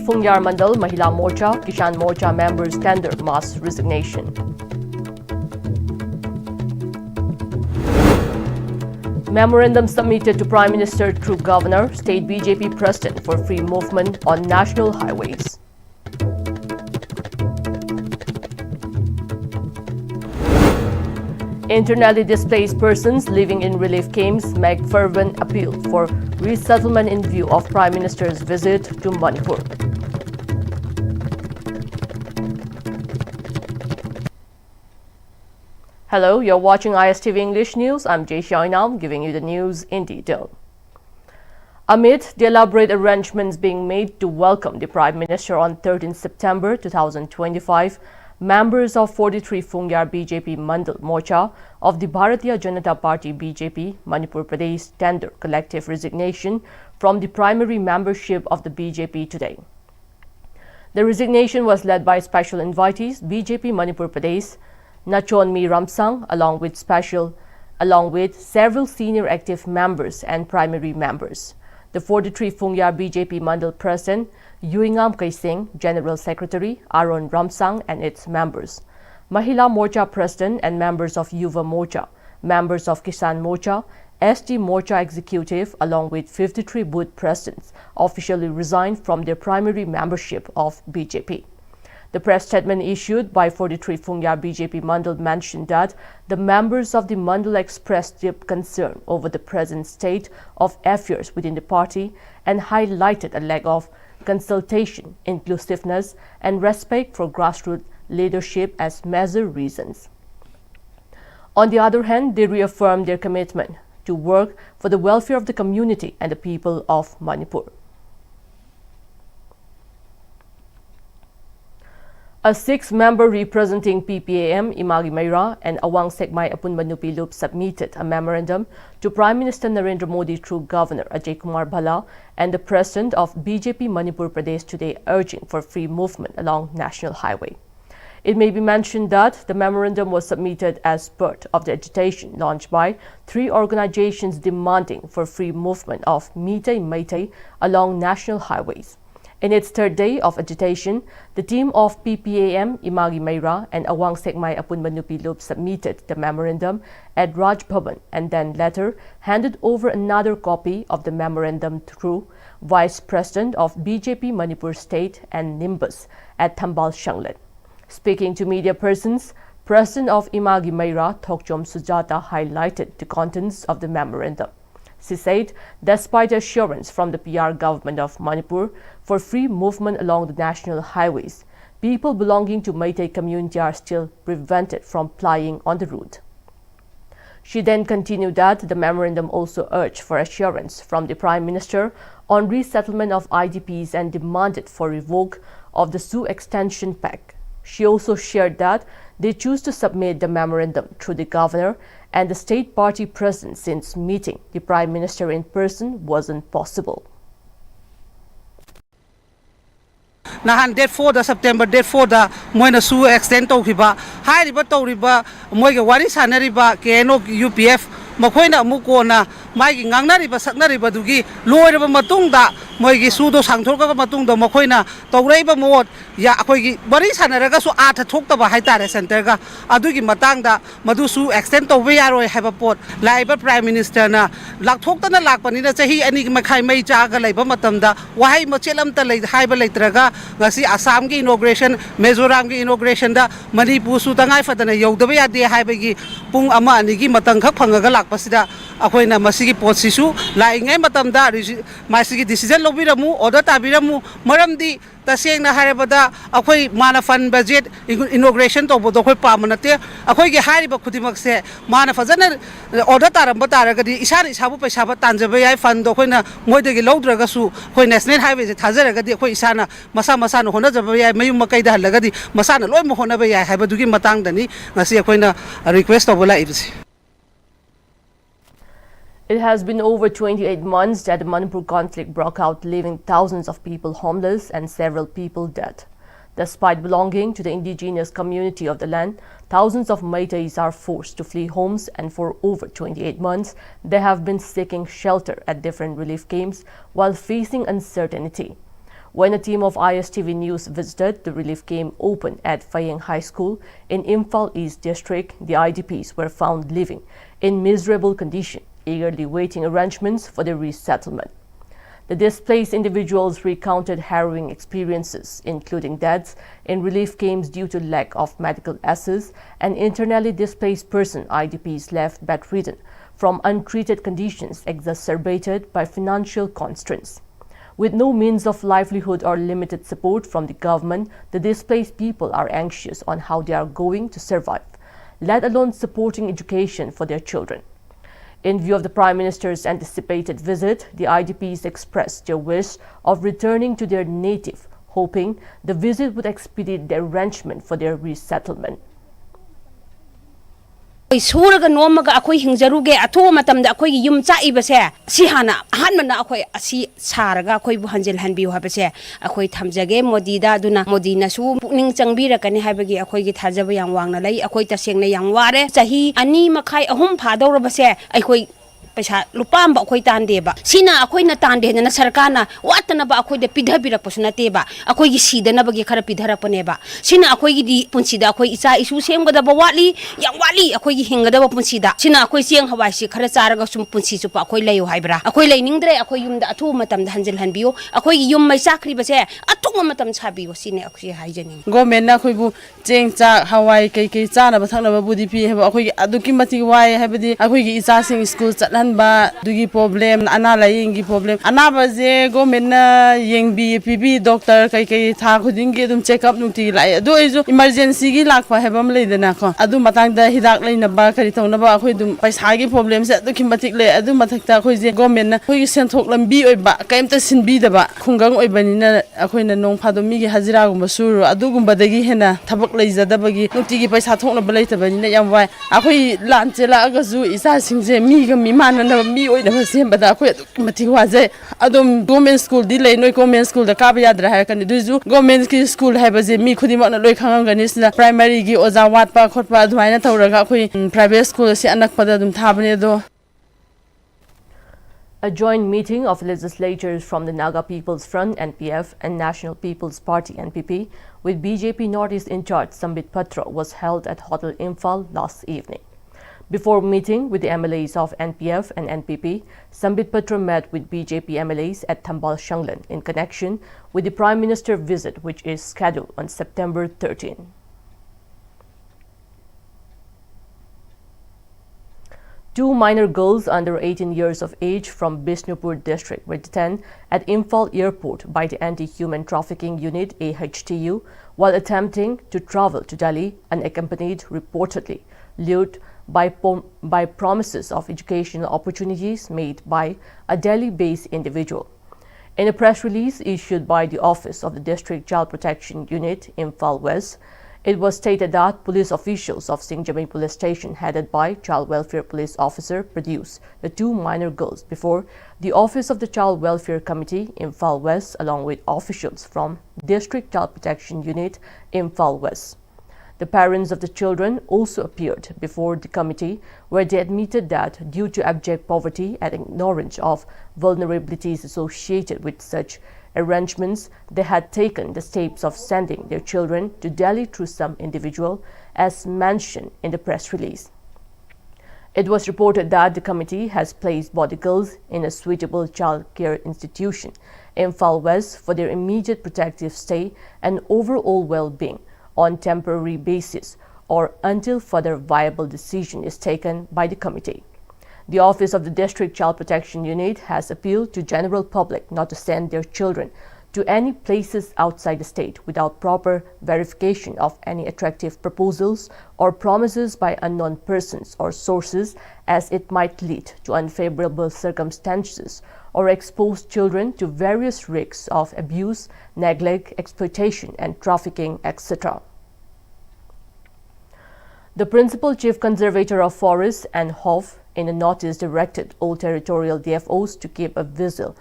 Fungyar Mandal Mahila Morcha, Kishan Morcha members tender mass resignation. Memorandum submitted to Prime Minister through Governor, State BJP President for free movement on national highways. Internally displaced persons living in relief camps make fervent appeal for resettlement in view of Prime Minister's visit to Manipur. Hello, you're watching ISTV English News. I'm Jay Xiaoinam giving you the news in detail. Amid the elaborate arrangements being made to welcome the Prime Minister on 13 September 2025, members of 43 Fungyar BJP Mandal Morcha of the Bharatiya Janata Party BJP Manipur Pradesh tender collective resignation from the primary membership of the BJP today. The resignation was led by special invitees BJP Manipur Pradesh Nachonmi Ramsang along with several senior active members and primary members. The 43 Fungyar BJP Mandal President Yuingam Kaising, General Secretary Aaron Ramsang and its members, Mahila Morcha President and members of Yuva Morcha, members of Kisan Morcha, ST Morcha Executive along with 53 booth presidents officially resigned from their primary membership of BJP. The press statement issued by 43 Fungyar BJP Mandal mentioned that the members of the Mandal expressed deep concern over the present state of affairs within the party and highlighted a lack of consultation, inclusiveness, and respect for grassroots leadership as major reasons. On the other hand, they reaffirmed their commitment to work for the welfare of the community and the people of Manipur. A six-member representing PPAM, Imagi Meira and Awang Sekmai Apunmanupi Loop submitted a memorandum to Prime Minister Narendra Modi through Governor Ajay Kumar Bhalla and the President of BJP Manipur Pradesh today urging for free movement along National Highway. It may be mentioned that the memorandum was submitted as part of the agitation launched by three organizations demanding for free movement of Meitei along national highways. In its third day of agitation, the team of PPAM, Imagi Meira and Awang Sekmai Apunmanupi Loop submitted the memorandum at Raj Bhavan and then later handed over another copy of the memorandum through Vice President of BJP Manipur State and Nimbus at Thambal Shanglet. Speaking to media persons, President of Imagi Meira, Thokchom Sujata, highlighted the contents of the memorandum. She said, despite assurance from the PR government of Manipur for free movement along the national highways, people belonging to Meitei community are still prevented from plying on the route. She then continued that the memorandum also urged for assurance from the Prime Minister on resettlement of IDPs and demanded for revoke of the Sioux Extension Pact. She also shared that they choose to submit the memorandum through the Governor and the state party president since meeting the Prime Minister in person wasn't possible. Nahan date 4 September date 4 moina su extend tawkhiba hairiba tawriba moiga wari sanariba keno UPF makoina mukona maigi ngangnariba saknariba dugi loiraba matungda moigi sudo sangthorka matungda makoina tawreiba mod ya akoigi bari sanaraga su atha thoktaba haitare center ga adugi matangda madusu extend tawbe yaroi haiba pot laiba Prime Minister na lakthokna lakpanina chahi ani makhai mai chaga laiba matamda wahai machelamta lai haiba leitraga ngasi Assam gi inauguration Mizoram gi inauguration da Manipur su tangai fadana yodaba yade haibagi pung ama ani gi matang khak phangaga lakpasida akoina masigi potsisu laingai matamda masigi decision lobiramu order tabiramu maramdi tasengna harabada akoi mana fund budget inauguration tawbodo khoi pamanate akoi gi hariba khudimak se mana fajana order taramba taragadi isar isabu paisa ba tanjaba yai fund do khoina moidegi lowdraga su khoi national highway se thajaraga khoi isana masa no hona jaba yai mayum makai da halagadi masana loi mo hona ba yai haibadugi matang dani ngasi khoina request tawbola ibsi. It has been over 28 months that the Manipur conflict broke out, leaving thousands of people homeless and several people dead. Despite belonging to the indigenous community of the land, thousands of Meiteis are forced to flee homes, and for over 28 months, they have been seeking shelter at different relief camps while facing uncertainty. when a team of ISTV News visited the relief camp open at Fayeng High School in Imphal East District, the IDPs were found living in miserable condition, eagerly waiting arrangements for their resettlement. The displaced individuals recounted harrowing experiences, including deaths in relief camps due to lack of medical access, and internally displaced person IDPs left bedridden from untreated conditions exacerbated by financial constraints. With no means of livelihood or limited support from the government, the displaced people are anxious on how they are going to survive, let alone supporting education for their children. In view of the Prime Minister's anticipated visit, the IDPs expressed their wish of returning to their native, hoping the visit would expedite the arrangement for their resettlement. Suraga nomaga akoi hingjaruge atho matamda akoi yum chaibase si hana hanmana akoi asi saraga akoi bu hanjel hanbiu habase akoi thamjage modi da duna modi na su pukning changbirakani habagi akoi gi thajaba yang wangna lai akoi tasengna yang ware chahi ani makhai ahum phadawrabase akoi पैसा लुपाम अखोई तांदेबा सिना अखोइना तांदेना सरकारना वातनबा अखोइदे पिधबिरकपसु नतेबा अखोइगी सीदनबगी खरा पिधरपनेबा सिना अखोइगी पुंसीदा अखोइ इचा इसु सेमगदबा वाली yang wali अखोइगी हिंगदबा पुंसीदा सिना अखोइ Cheng हवाइसी खरा चारगा सुम पुंसी सुपा अखोइ लैयो हाइब्रा अखोइ लैनिंगद्रे अखोइ युमदा अथु मतमदा हंजल हनबियो अखोइगी yum मै चाखरिबसे अथुंग मतम छाबियो सिने अखोइ हाइजनि government ना अखोइबु Cheng चा हवाई कई चानबा थंगनबा बुदि पि हेबा अखोइगी अदुकी मति वाय हेबदि अखोइगी इचा सिंग स्कूल चतहनबा दुगी प्रॉब्लम अना लाइंगी प्रॉब्लम अनाबा जे गवर्नमेंट ना येंगबी पीबी डॉक्टर कई था खुदिंगी दुम चेकअप नुती लाय अदो इजो इमरजेंसी गी लाखपा हेबम लेदना को अदु मतांगदा हिदाक लेनबा करि थौनबा अखोइ दुम पैसागी प्रॉब्लम से अदुकी मतिक ले अदु मथकता अखोइ जे गवर्नमेंट ना अखोइ सेंथोक लंबी ओइबा कैमता सिनबीदबा खुंगंग ओइबनिना अखोइना नोंग फादो मिगी हाजिरा गुम सुरु अदुगुमबदगी हेना थबक लेजदबगी नुतीगी पैसा थोकनबा लेतबनिना याम वाय अखोइ लांचेला अगजु इसा सिंजे मीगा मिमानना मी ओइना सेमबदा अखोइ अदुकी मति वाजे अदुम गवर्नमेंट स्कूल दि ले नोइ गवर्नमेंट स्कूल दा काबा याद्रा हाय कनि दुजु गवर्नमेंट की स्कूल हायबजे मी खुदिमकना लोइ खंगंगनि सिना प्राइमरी गी ओजा वाटपा खोटपा अदुमाइना तौरगा अखोइ प्राइवेट स्कूल से अनकपदा दुम थाबने दो. A joint meeting of legislators from the Naga People's Front (NPF) and National People's Party (NPP) with BJP Northeast in charge Sambit Patra was held at Hotel Imphal last evening. Before meeting with the MLAs of NPF and NPP, Sambit Patra met with BJP MLAs at Thambal Shanglan in connection with the Prime Minister visit, which is scheduled on September 13. Two minor girls under 18 years of age from Bishnupur district were detained at Imphal Airport by the Anti-Human Trafficking Unit AHTU while attempting to travel to Delhi unaccompanied, reportedly lured by promises of educational opportunities made by a Delhi-based individual. In a press release issued by the Office of the District Child Protection Unit, Imphal West, it was stated that police officials of Singjamei Police Station, headed by Child Welfare Police Officer, produced the two minor girls before the Office of the Child Welfare Committee, Imphal West, along with officials from District Child Protection Unit, Imphal West. The parents of the children also appeared before the committee, where they admitted that due to abject poverty and ignorance of vulnerabilities associated with such arrangements, they had taken the steps of sending their children to Delhi through some individual, as mentioned in the press release. It was reported that the committee has placed both the girls in a suitable child care institution in Imphal West for their immediate protective stay and overall well-being on temporary basis or until further viable decision is taken by the committee. The Office of the District Child Protection Unit has appealed to general public not to send their children to any places outside the state without proper verification of any attractive proposals or promises by unknown persons or sources, as it might lead to unfavorable circumstances or expose children to various risks of abuse, neglect, exploitation and trafficking, etc. The Principal Chief Conservator of Forests and HOF in a notice directed all territorial DFOs to keep a vigil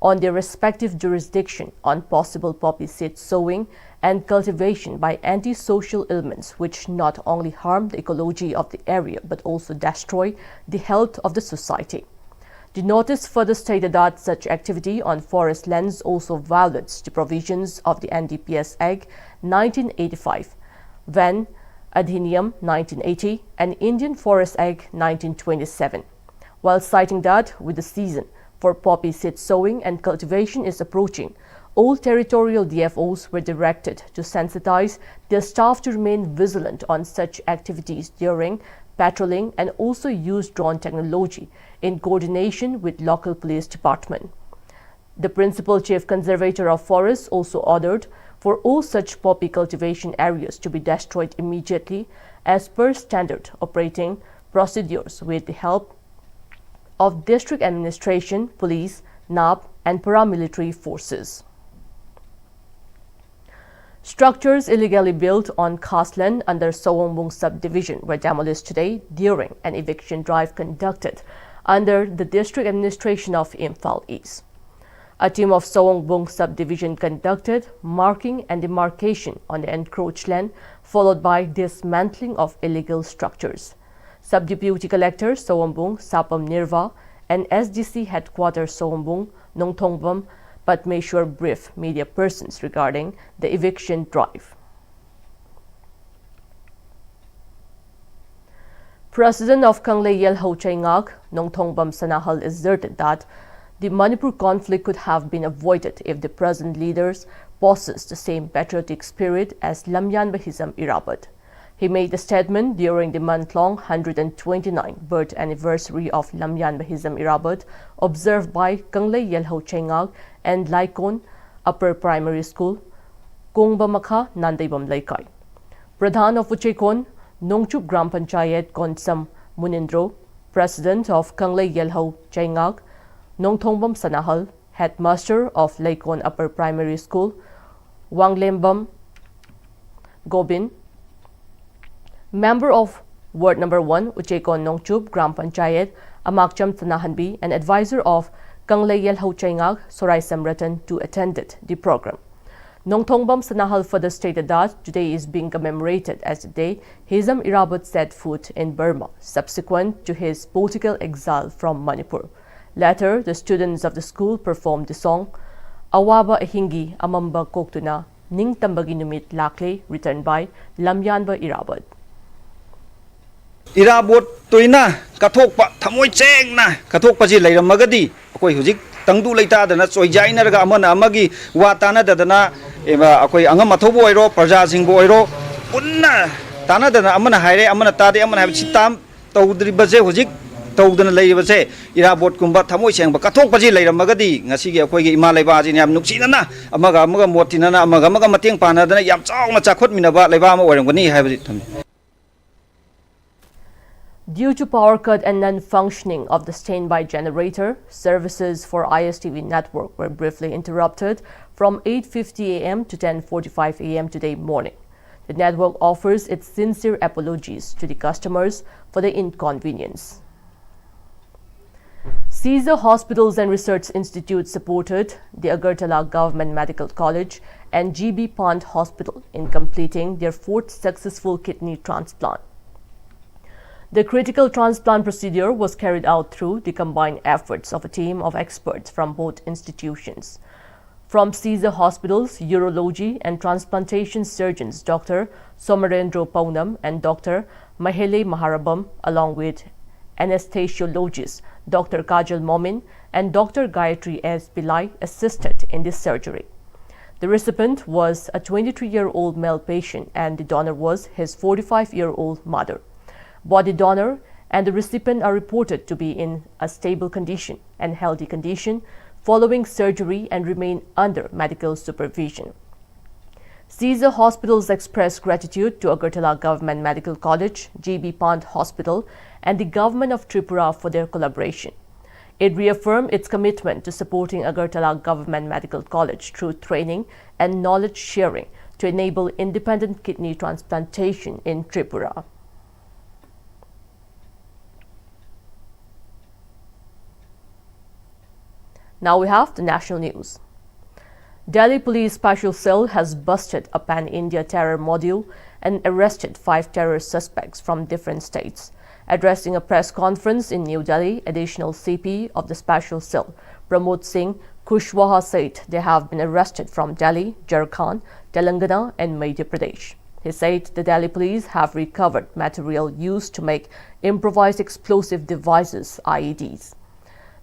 on their respective jurisdiction on possible poppy seed sowing and cultivation by antisocial elements which not only harm the ecology of the area but also destroy the health of the society. The notice further stated that such activity on forest lands also violates the provisions of the NDPS Act 1985, Van Adhinium 1980, and Indian Forest Act 1927, while citing that with the season for poppy seed sowing and cultivation is approaching, all territorial DFOs were directed to sensitize their staff to remain vigilant on such activities during patrolling and also use drone technology in coordination with local police department. The Principal Chief Conservator of Forests also ordered for all such poppy cultivation areas to be destroyed immediately as per standard operating procedures with the help of District Administration, Police, NAB and paramilitary forces. Structures illegally built on Khasland under Sowongbung subdivision were demolished today during an eviction drive conducted under the District Administration of Imphal East. A team of Sowongbung subdivision conducted marking and demarcation on the encroached land, followed by dismantling of illegal structures. Sub-Deputy Collector Sowongbung Sapam Nirva and SDC Headquarters Sowongbung Nongthongbam but may sure brief media persons regarding the eviction drive. President of Kanglei Yelho Chaingak, Nongthongbam Sanahal, asserted that the Manipur conflict could have been avoided if the present leaders possessed the same patriotic spirit as Lamyan Bahizam Irabat. He made the statement during the month-long 129th birth anniversary of Lamyan Bahizam Irabat, observed by Kanglei Yelho Chaingak and Laikon Upper Primary School, Kongba Makha, Nandaibam Laikai. Pradhan of Uchekon, Nongchup Gram Panchayat Konsam Munindro, President of Kanglei Yelho Chaingak, Nongthongbam Sanahal, Headmaster of Laikon Upper Primary School, Wanglembam Gobin, Member of Ward Number 1, Uchekon Nongchup Gram Panchayat, Amakcham Tanahanbi, and Advisor of Kanglei Yelho Chaingak, Sorai Samratan, to attended the program. Nongthongbam Sanahal further stated that today is being commemorated as the day Hizam Irabat set foot in Burma, subsequent to his political exile from Manipur. Later, the students of the school performed the song Awaba Ahingi Amamba Koktuna Ning Tambagi Numit Lakle, written by Lamyanba Irabat. Irabot toina kathokpa thamoi chengna kathokpa ji leiramagadi akoi hujik tangdu leita dana choijai narga amana amagi wa tana dadana eba akoi angam mathobo oiro praja singbo oiro punna tana dana amana haire amana tade amana habi chitam tawdri baje hujik tawdana leibase irabot kumba thamoi chengba kathokpa ji leiramagadi ngasi gi akoi gi ima leiba ji yam nuksinana amaga motinana amaga mateng panadana yam chauna chakhot minaba leiba ama oirangani habi thamni. Due to power cut and non-functioning of the standby generator, services for ISTV network were briefly interrupted from 8:50 a.m. to 10:45 a.m. today morning. The network offers its sincere apologies to the customers for the inconvenience. Caesar Hospitals and Research Institute supported the Agartala Government Medical College and GB Pant Hospital in completing their 4th successful kidney transplant. The critical transplant procedure was carried out through the combined efforts of a team of experts from both institutions. From Caesar Hospitals, urology and transplantation surgeons Dr. Somarendra Pounam and Dr. Mahele Maharabam, along with anesthesiologist Dr. Kajal Momin and Dr. Gayatri S. Pillai, assisted in this surgery. The recipient was a 23-year-old male patient and the donor was his 45-year-old mother. Body donor and the recipient are reported to be in a stable condition and healthy condition following surgery and remain under medical supervision. Caesar Hospitals expressed gratitude to Agartala Government Medical College, GB Pant Hospital, and the Government of Tripura for their collaboration. It reaffirmed its commitment to supporting Agartala Government Medical College through training and knowledge sharing to enable independent kidney transplantation in Tripura. Now we have the national news. Delhi Police Special Cell has busted a pan-India terror module and arrested 5 terror suspects from different states. Addressing a press conference in New Delhi, additional CP of the Special Cell, Pramod Singh Kushwaha, said they have been arrested from Delhi, Jharkhand, Telangana and Madhya Pradesh. He said the Delhi police have recovered material used to make improvised explosive devices, IEDs.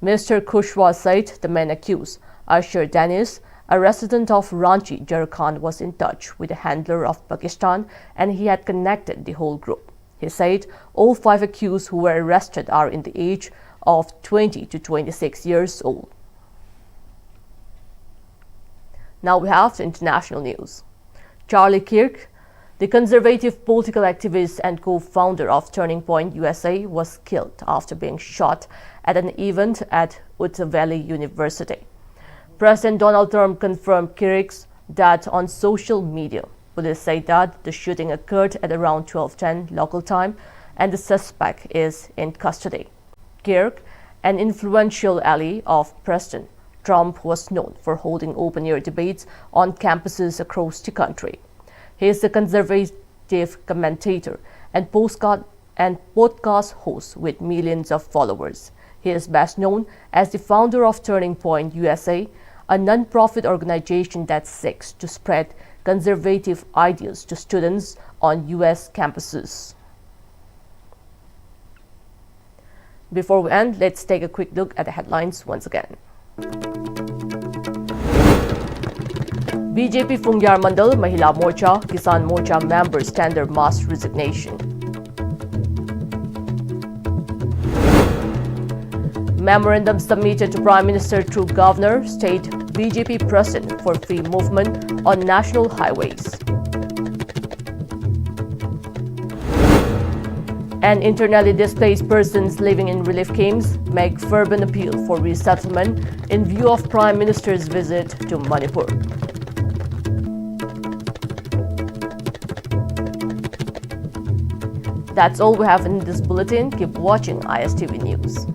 Mr. Kushwaha said the men accused, Asher Danis, a resident of Ranchi, Jharkhand, was in touch with a handler of Pakistan and he had connected the whole group. He said all 5 accused who were arrested are in the age of 20 to 26 years old. Now we have the international news. Charlie Kirk, the conservative political activist and co-founder of Turning Point USA, was killed after being shot at an event at Utah Valley University. President Donald Trump confirmed Kirk's death on social media. Police say that the shooting occurred at around 12:10 local time and the suspect is in custody. Kirk, an influential ally of President Trump, was known for holding open-air debates on campuses across the country. He is a conservative commentator and podcast host with millions of followers. He is best known as the founder of Turning Point USA, a non-profit organization that seeks to spread conservative ideas to students on U.S. campuses. Before we end, let's take a quick look at the headlines once again. BJP Fungyar Mandal, Mahila Morcha, Kisan Morcha members tender mass resignation. Memorandum submitted to Prime Minister through Governor, State BJP President for free movement on national highways. And internally displaced persons living in relief camps make fervent appeal for resettlement in view of Prime Minister's visit to Manipur. That's all we have in this bulletin. Keep watching ISTV News.